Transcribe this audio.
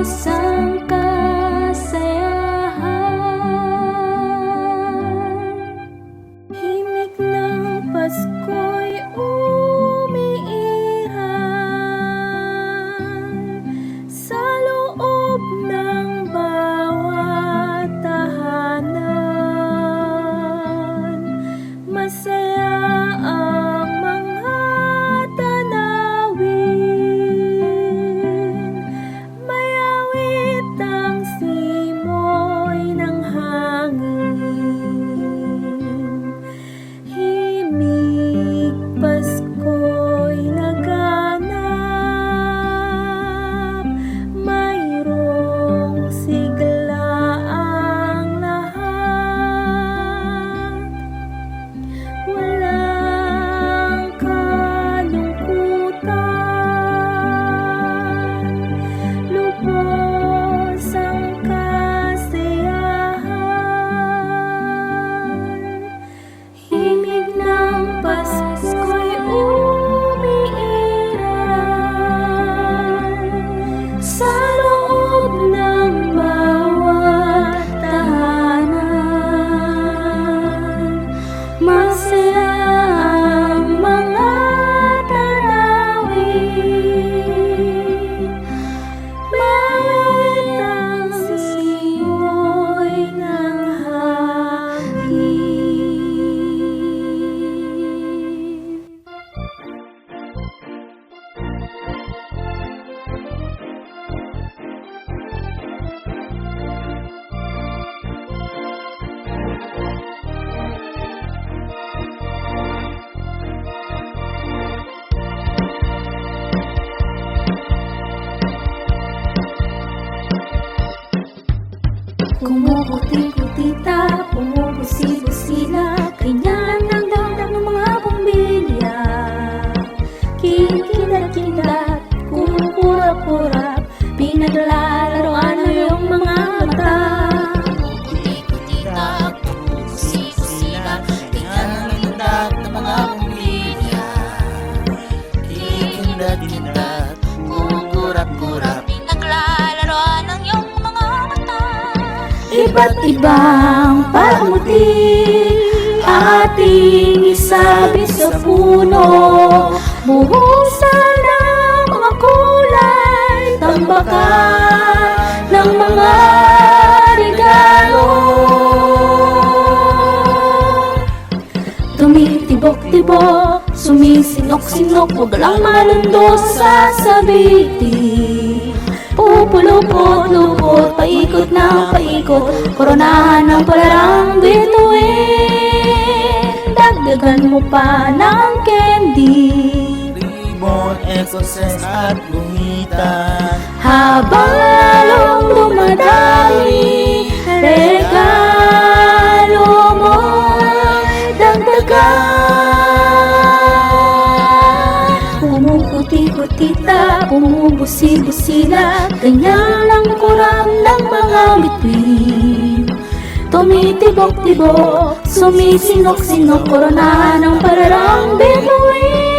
ang kasayahan. Himig ng Pasko'y umiiral sa loob ng bawat tahanan. Masaya ang mga tanawin, may awit ang simoy ng hangin. Himig Pasko'y laganap, mayroong sigla ang lahat. Walang kalungkutan, lubos ang kasiyahan. Himig ng Pasko'y umiiral sa loob ng bawat tahanan. Masaya ang mga tanawin, may ang simoy ng hangin. Kumukuti-kutita, pumubusi-busila, ganyan ang damdam ng mga bumbilya. Kikilat-kilat, kurap-kurap, pinaglalaroan ng iyong mga mata. Kumukuti-kutita, pumubusi-busila, ganyan ang damdam ng mga bumbilya. Kikilat-kilat, kurap-kurap, Naglalaroan ng iyong mga mata. Iba't ibang pagmuti ating isabi sa puno. Buhusan ng mga kulay, tambakan ng mga regalo. Tumitibok-tibok, sumisinok-sinok, huwag lang malundos sa sabiti. Pupulupot-lupot, paikot ng paikot, koronahan ng palarang bituin. Dagdagan mo pa ng candy limon, exorcist at guhitan. habang lalong dumadami. Regalo mo dagdagan. Pumuputi-putita, pumubusi-busila, ganyan ang kuram ng mga bituin. Tumitibok-tibok, sumisinok-sinok, koronahan ng palarang bituin.